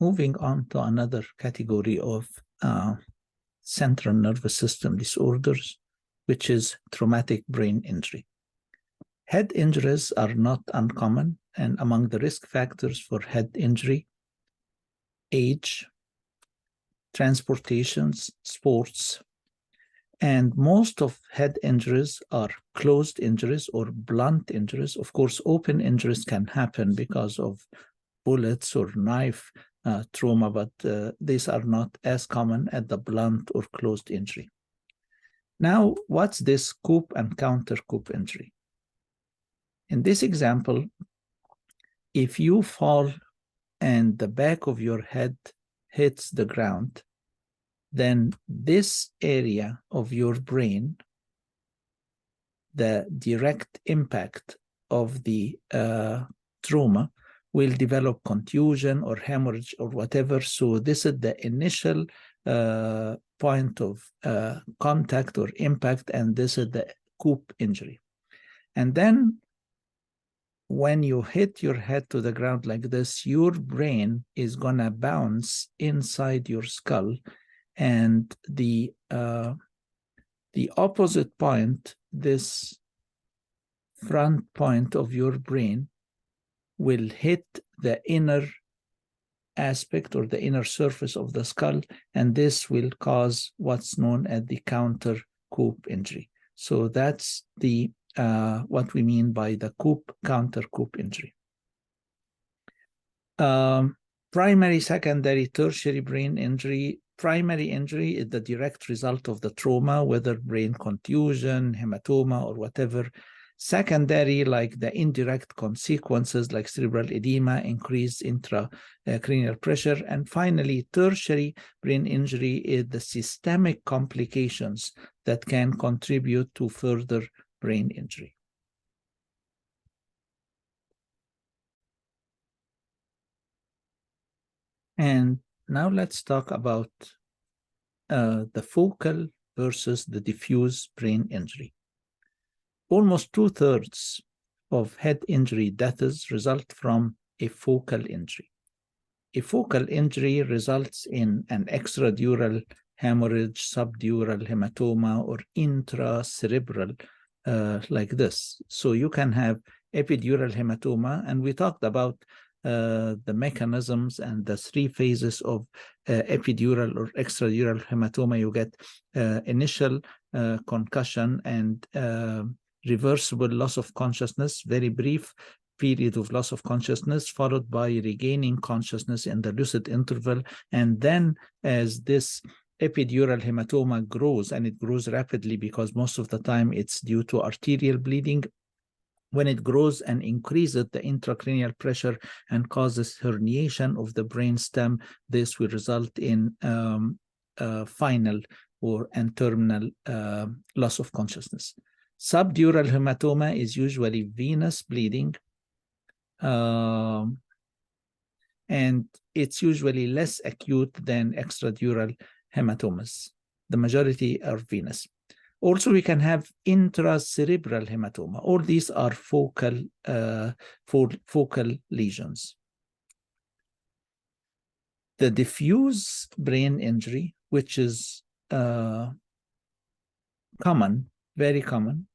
moving on to another category of central nervous system disorders, which is traumatic brain injury. Head injuries are not uncommon, and among the risk factors for head injury, age, transportations, sports, and most of head injuries are closed injuries or blunt injuries. Of course, open injuries can happen because of bullets or knife trauma, but these are not as common as the blunt or closed injury. Now, what's this coup and counter coup injury? In this example, if you fall and the back of your head hits the ground, then this area of your brain, the direct impact of the trauma, will develop contusion or hemorrhage or whatever. So this is the initial point of contact or impact, and this is the coup injury. And then when you hit your head to the ground like this, your brain is gonna bounce inside your skull, and the opposite point, this front point of your brain, will hit the inner aspect or the inner surface of the skull, and this will cause what's known as the counter coup injury. So that's the what we mean by the counter coup injury. Primary, secondary, tertiary brain injury. Primary injury is the direct result of the trauma, whether brain contusion, hematoma, or whatever. Secondary, like the indirect consequences like cerebral edema, increased intracranial pressure. And finally, tertiary brain injury is the systemic complications that can contribute to further brain injury. And now let's talk about the focal versus the diffuse brain injury. Almost 2/3 of head injury deaths result from a focal injury. A focal injury results in an extradural hemorrhage, subdural hematoma, or intracerebral like this. So you can have epidural hematoma, and we talked about the mechanisms and the 3 phases of epidural or extradural hematoma. You get initial concussion and reversible loss of consciousness, very brief period of loss of consciousness, followed by regaining consciousness in the lucid interval. And then as this epidural hematoma grows, and it grows rapidly because most of the time it's due to arterial bleeding, when it grows and increases the intracranial pressure and causes herniation of the brain stem, this will result in final and terminal loss of consciousness. Subdural hematoma is usually venous bleeding, and it's usually less acute than extradural hematomas. The majority are venous. Also, we can have intracerebral hematoma. All these are focal lesions. The diffuse brain injury, which is common, very common,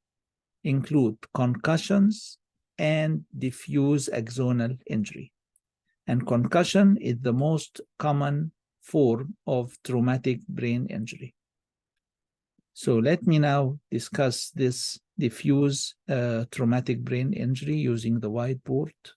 include concussions and diffuse axonal injury. And concussion is the most common form of traumatic brain injury. So let me now discuss this diffuse traumatic brain injury using the whiteboard.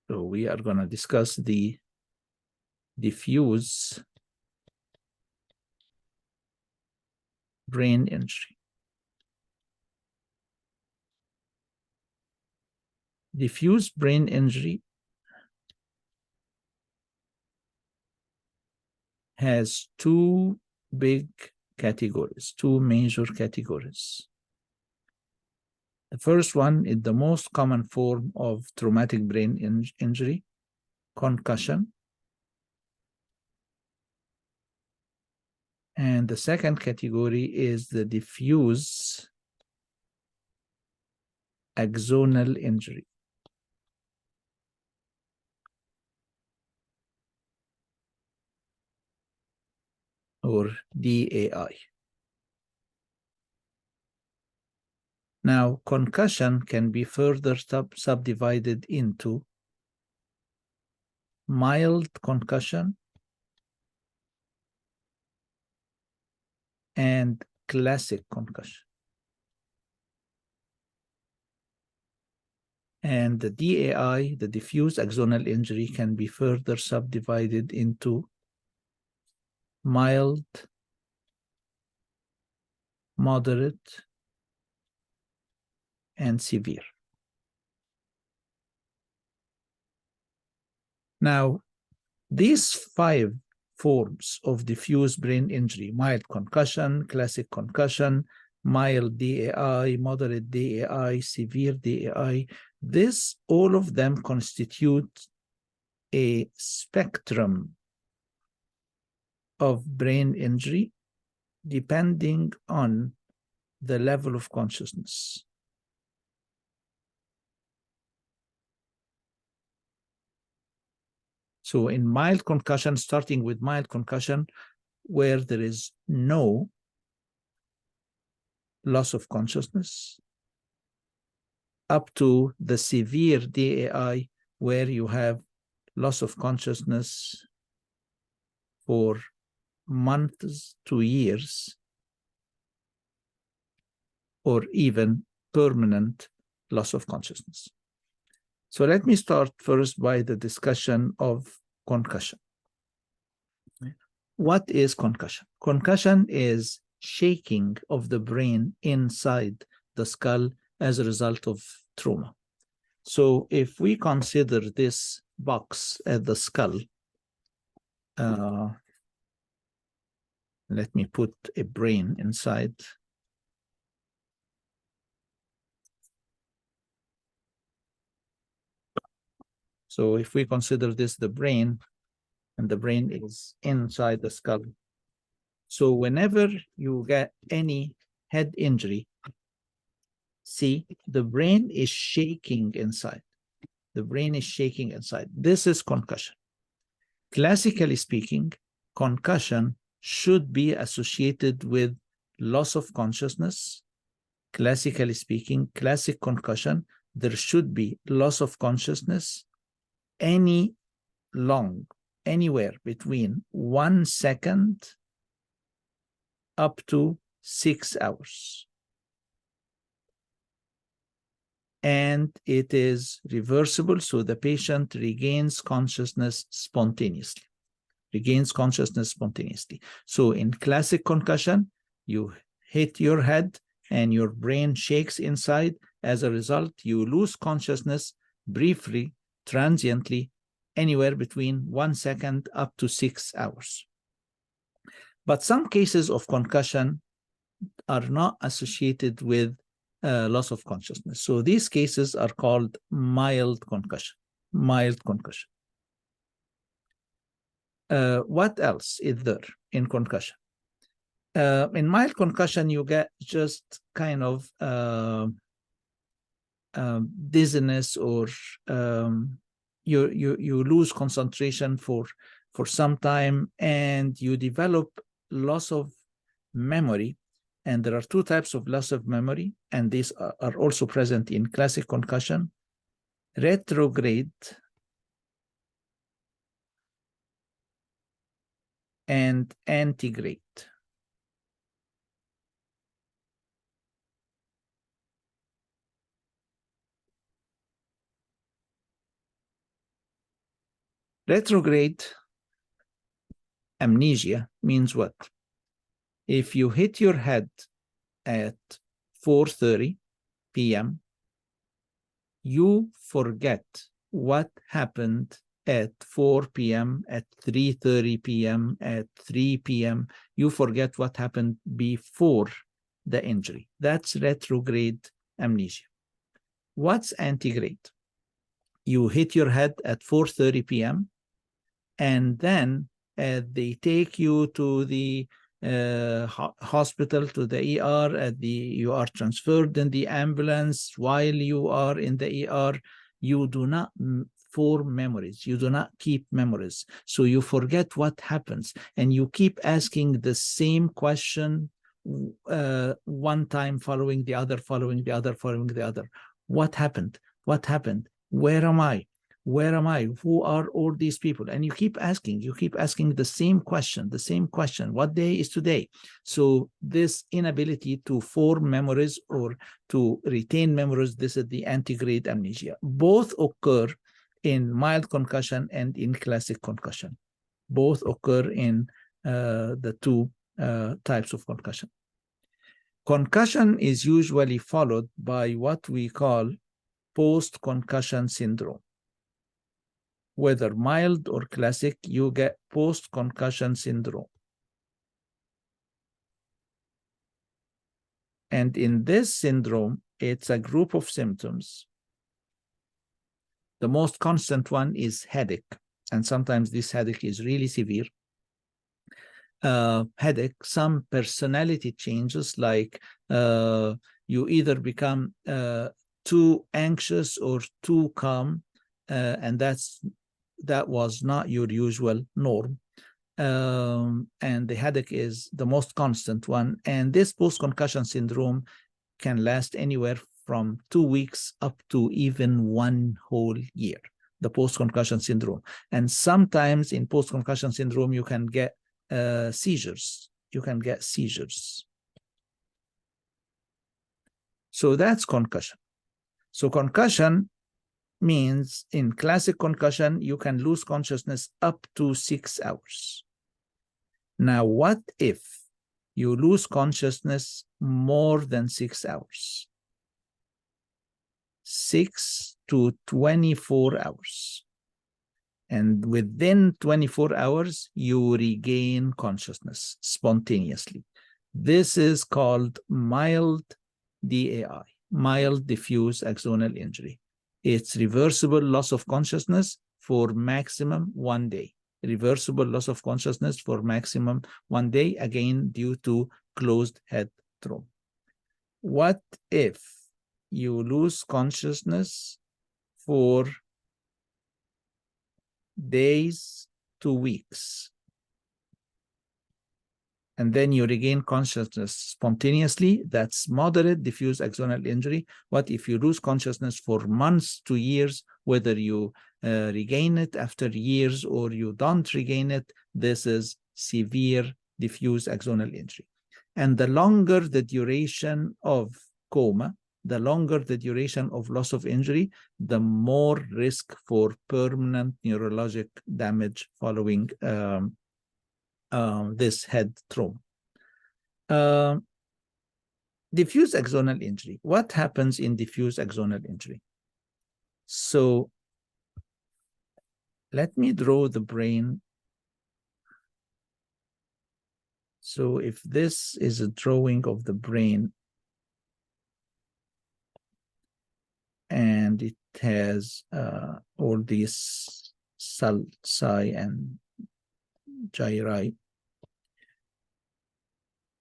So we are going to discuss the diffuse brain injury. Diffuse brain injury has 2 big categories, 2 major categories. The first one is the most common form of traumatic brain injury, concussion. And the second category is the diffuse axonal injury. Or DAI. Now, concussion can be further subdivided into mild concussion and classic concussion. And the DAI, the diffuse axonal injury, can be further subdivided into mild, moderate, and severe. Now, these 5 forms of diffuse brain injury, mild concussion, classic concussion, mild DAI, moderate DAI, severe DAI, all of them constitute a spectrum of brain injury depending on the level of consciousness. So in mild concussion, starting with mild concussion, where there is no loss of consciousness, up to the severe DAI, where you have loss of consciousness for months to years, or even permanent loss of consciousness. So let me start first by the discussion of concussion. What is concussion? Concussion is shaking of the brain inside the skull as a result of trauma. So if we consider this box at the skull, let me put a brain inside. So if we consider this the brain, and the brain is inside the skull. So whenever you get any head injury, see, the brain is shaking inside. The brain is shaking inside. This is concussion. Classically speaking, concussion should be associated with loss of consciousness. Classically speaking, classic concussion, there should be loss of consciousness anywhere between 1 second up to 6 hours. And it is reversible, so the patient regains consciousness spontaneously. So in classic concussion, you hit your head and your brain shakes inside. As a result, you lose consciousness briefly, transiently, anywhere between 1 second up to 6 hours. But some cases of concussion are not associated with loss of consciousness. So these cases are called mild concussion. What else is there in concussion? In mild concussion, you get just kind of dizziness, or you lose concentration for some time, and you develop loss of memory. And there are 2 types of loss of memory, and these are also present in classic concussion: retrograde and antegrade. Retrograde amnesia means what? If you hit your head at 4:30 p.m., you forget what happened at 4 p.m., at 3:30 p.m., at 3 p.m. You forget what happened before the injury. That's retrograde amnesia. What's antegrade? You hit your head at 4:30 p.m., and then they take you to the hospital to the ER, you are transferred in the ambulance. While you are in the ER, you do not form memories. You do not keep memories. So you forget what happens, and you keep asking the same question one time following the other, following the other, following the other. What happened? What happened? Where am I? Where am I? Who are all these people? And you keep asking the same question, What day is today? So this inability to form memories or to retain memories, this is the antegrade amnesia. Both occur in mild concussion and in classic concussion. Both occur in the two types of concussion. Concussion is usually followed by what we call post-concussion syndrome. Whether mild or classic, you get post-concussion syndrome. And in this syndrome, it's a group of symptoms. The most constant one is headache, and sometimes this headache is really severe. Headache, some personality changes, like you either become too anxious or too calm, and that was not your usual norm. And the headache is the most constant one. And this post-concussion syndrome can last anywhere from 2 weeks up to even 1 whole year, the post-concussion syndrome. And sometimes in post-concussion syndrome, you can get seizures. You can get seizures. So that's concussion. So concussion means in classic concussion, you can lose consciousness up to 6 hours. Now, what if you lose consciousness more than 6 hours? 6 to 24 hours. And within 24 hours, you regain consciousness spontaneously. This is called mild DAI, mild diffuse axonal injury. It's reversible loss of consciousness for maximum 1 day. Reversible loss of consciousness for maximum 1 day, again, due to closed head trauma. What if you lose consciousness for days to weeks, and then you regain consciousness spontaneously? That's moderate diffuse axonal injury. What if you lose consciousness for months to years, whether you regain it after years or you don't regain it? This is severe diffuse axonal injury. And the longer the duration of coma, the longer the duration of loss of injury, the more risk for permanent neurologic damage following this head trauma. Diffuse axonal injury. What happens in diffuse axonal injury? So let me draw the brain. So if this is a drawing of the brain, and it has all these sulci and gyri.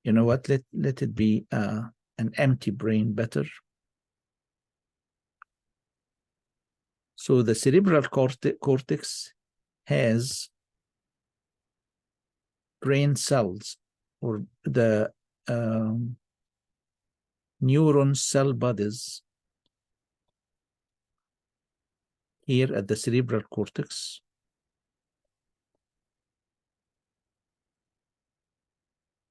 You know what? Let it be an empty brain better. So the cerebral cortex has brain cells, or the neuron cell bodies here at the cerebral cortex.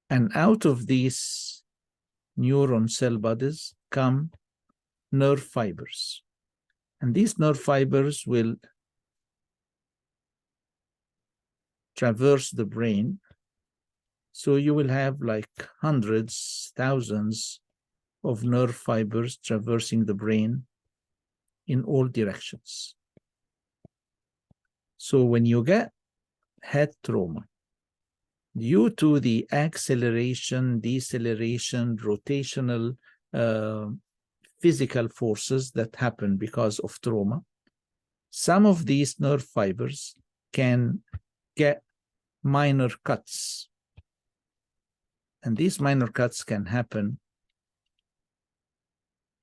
And out of these neuron cell bodies come nerve fibers. And these nerve fibers will traverse the brain. So you will have like hundreds, thousands of nerve fibers traversing the brain in all directions. So when you get head trauma, due to the acceleration, deceleration, rotational physical forces that happen because of trauma, some of these nerve fibers can get minor cuts. And these minor cuts can happen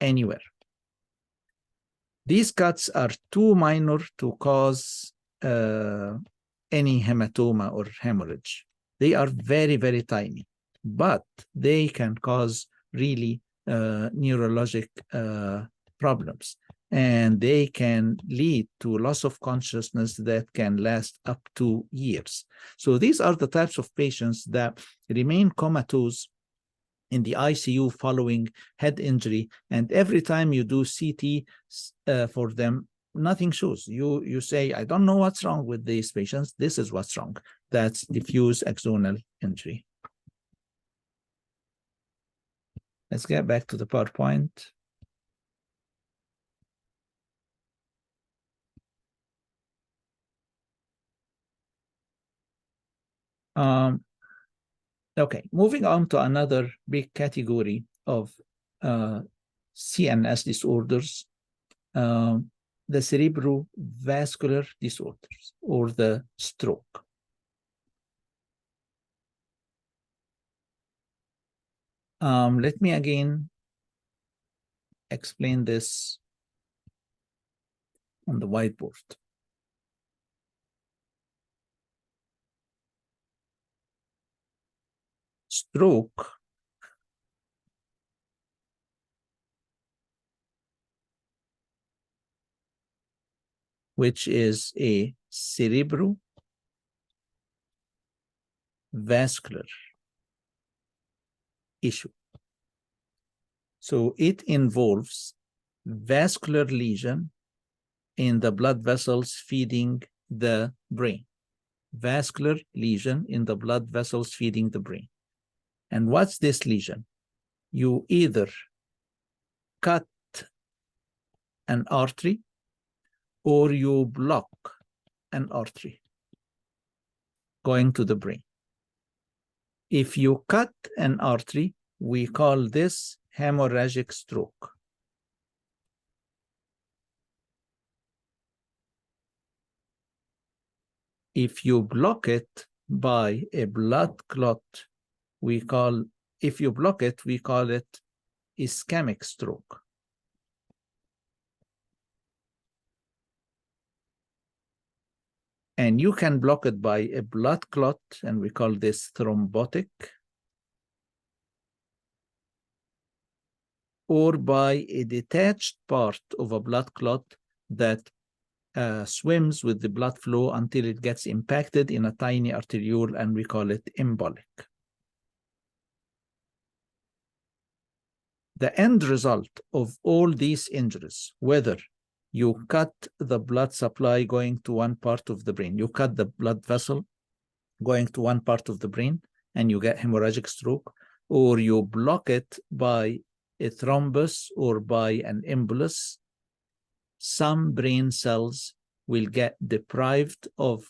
anywhere. These cuts are too minor to cause any hematoma or hemorrhage. They are very, very tiny, but they can cause really neurologic problems. And they can lead to loss of consciousness that can last up to years. So these are the types of patients that remain comatose in the ICU following head injury. And every time you do CT for them, nothing shows. You say, I don't know what's wrong with these patients. This is what's wrong. That's diffuse axonal injury. Let's get back to the PowerPoint. Okay, moving on to another big category of CNS disorders, the cerebrovascular disorders, or the stroke. Let me again explain this on the whiteboard. Stroke which is a cerebrovascular issue. So it involves vascular lesion in the blood vessels feeding the brain. Vascular lesion in the blood vessels feeding the brain. And what's this lesion? You either cut an artery or you block an artery going to the brain. If you cut an artery, we call this hemorrhagic stroke. If you block it by a blood clot, we call it ischemic stroke. And you can block it by a blood clot, and we call this thrombotic, or by a detached part of a blood clot that swims with the blood flow until it gets impacted in a tiny arteriole, and we call it embolic. The end result of all these injuries, whether you cut the blood supply going to one part of the brain, you cut the blood vessel going to one part of the brain and you get hemorrhagic stroke, or you block it by a thrombus or by an embolus, some brain cells will get deprived of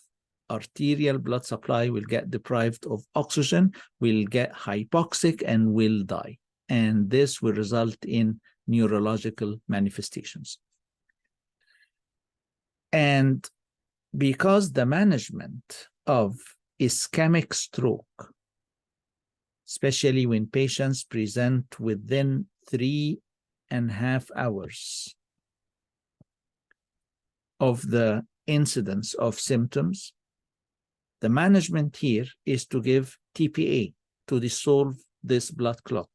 arterial blood supply, will get deprived of oxygen, will get hypoxic and will die. And this will result in neurological manifestations. And because the management of ischemic stroke, especially when patients present within 3.5 hours of the incidence of symptoms, the management here is to give TPA to dissolve this blood clot.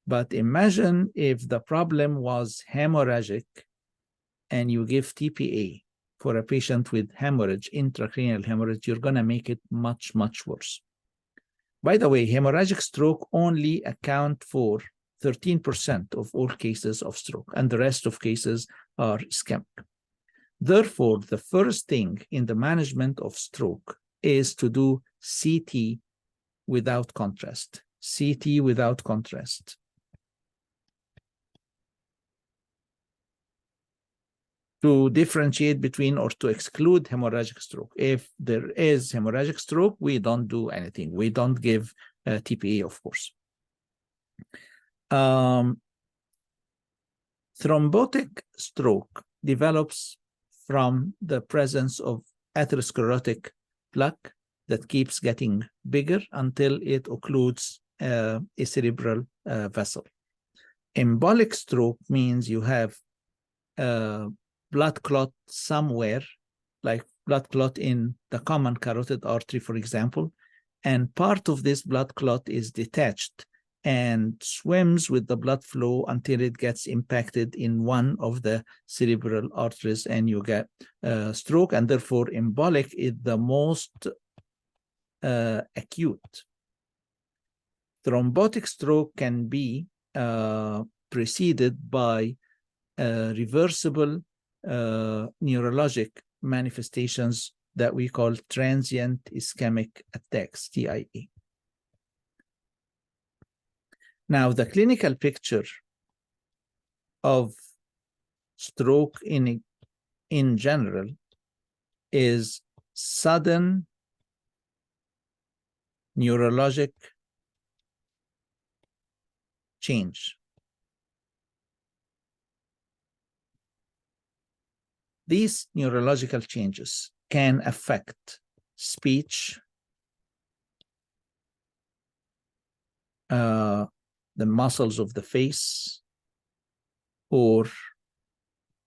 But imagine if the problem was hemorrhagic and you give TPA for a patient with hemorrhage, intracranial hemorrhage, you're going to make it much, much worse. By the way, hemorrhagic stroke only account for 13% of all cases of stroke, and the rest of cases are ischemic. Therefore, the first thing in the management of stroke is to do CT without contrast. CT without contrast. To differentiate between or to exclude hemorrhagic stroke. If there is hemorrhagic stroke, we don't do anything. We don't give TPA, of course. Thrombotic stroke develops from the presence of atherosclerotic plaque that keeps getting bigger until it occludes a cerebral vessel. Embolic stroke means you have blood clot somewhere, like blood clot in the common carotid artery, for example, and part of this blood clot is detached and swims with the blood flow until it gets impacted in one of the cerebral arteries, and you get stroke, and therefore embolic is the most acute. Thrombotic stroke can be preceded by reversible neurologic manifestations that we call transient ischemic attacks, TIA. Now, the clinical picture of stroke in general is sudden neurologic change. These neurological changes can affect speech, the muscles of the face, or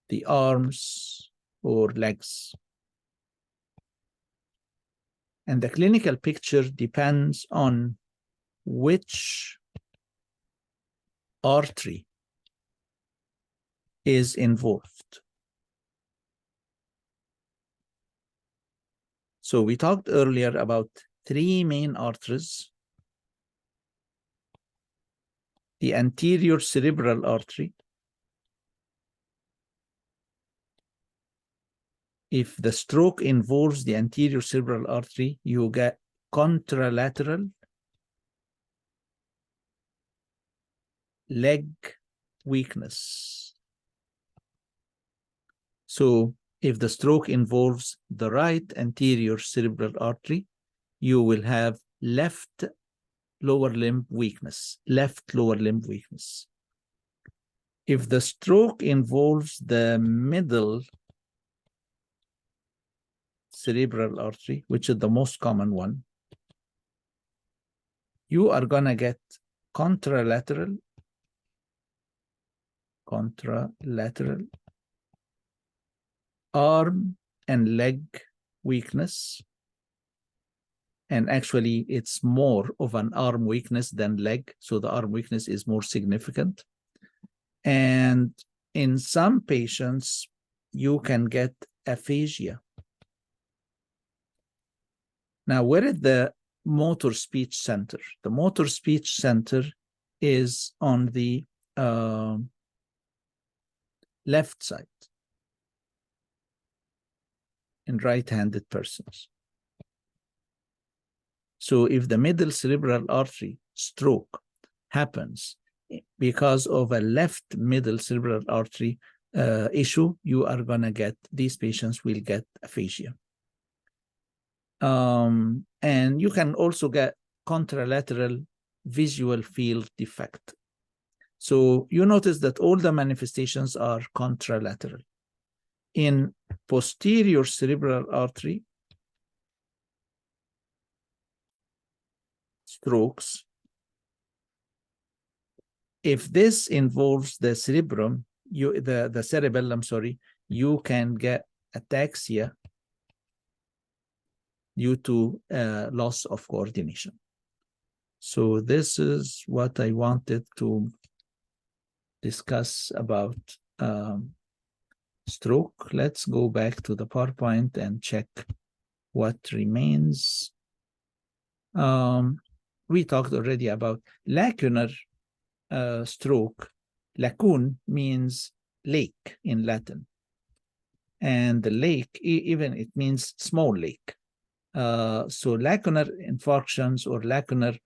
the arms or legs. And the clinical picture depends on which artery is involved. So we talked earlier about three main arteries: the anterior cerebral artery. If the stroke involves the anterior cerebral artery, you get contralateral leg weakness. So if the stroke involves the right anterior cerebral artery, you will have left lower limb weakness, left lower limb weakness. If the stroke involves the middle cerebral artery, which is the most common one, you are going to get contralateral arm and leg weakness. And actually, it's more of an arm weakness than leg, so the arm weakness is more significant. And in some patients, you can get aphasia. Now, where is the motor speech center? The motor speech center is on the left side in right-handed persons. So if the middle cerebral artery stroke happens because of a left middle cerebral artery issue, you are going to get, these patients will get aphasia. And you can also get contralateral visual field defect. So you notice that all the manifestations are contralateral. In posterior cerebral artery strokes, if this involves the cerebrum, the cerebellum, sorry, you can get ataxia due to loss of coordination. So this is what I wanted to discuss about stroke. Let's go back to the PowerPoint and check what remains. We talked already about lacunar stroke. Lacune means lake in Latin. And the lake, even it means small lake. So lacunar infarctions or lacunar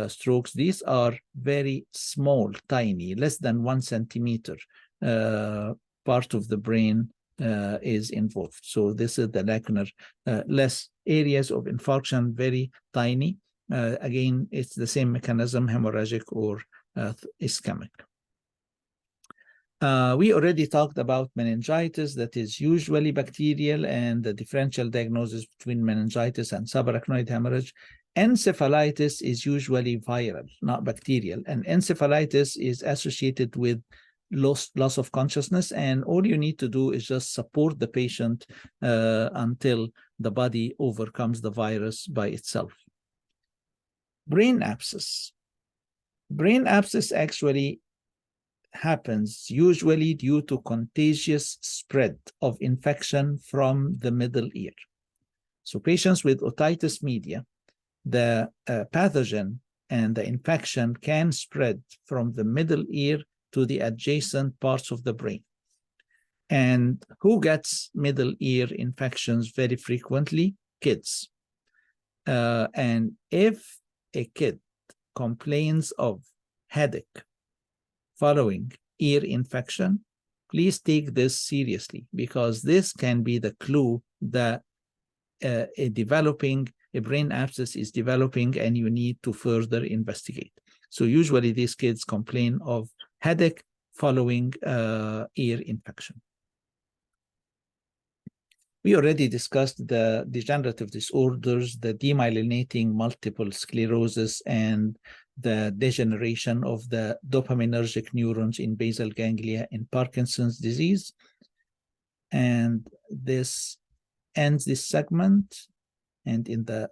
strokes, these are very small, tiny, less than 1 centimeter part of the brain is involved. So this is the lacunar, less areas of infarction, very tiny. Again, it's the same mechanism, hemorrhagic or ischemic. We already talked about meningitis that is usually bacterial and the differential diagnosis between meningitis and subarachnoid hemorrhage. Encephalitis is usually viral, not bacterial. And encephalitis is associated with loss of consciousness. And all you need to do is just support the patient until the body overcomes the virus by itself. Brain abscess. Brain abscess actually happens usually due to contagious spread of infection from the middle ear. So patients with otitis media, the pathogen and the infection can spread from the middle ear to the adjacent parts of the brain. And who gets middle ear infections very frequently? Kids. And if a kid complains of headache following ear infection, please take this seriously, because this can be the clue that a brain abscess is developing and you need to further investigate. So usually these kids complain of headache following ear infection. We already discussed the degenerative disorders, the demyelinating multiple sclerosis, and the degeneration of the dopaminergic neurons in basal ganglia in Parkinson's disease. And this ends this segment. And in the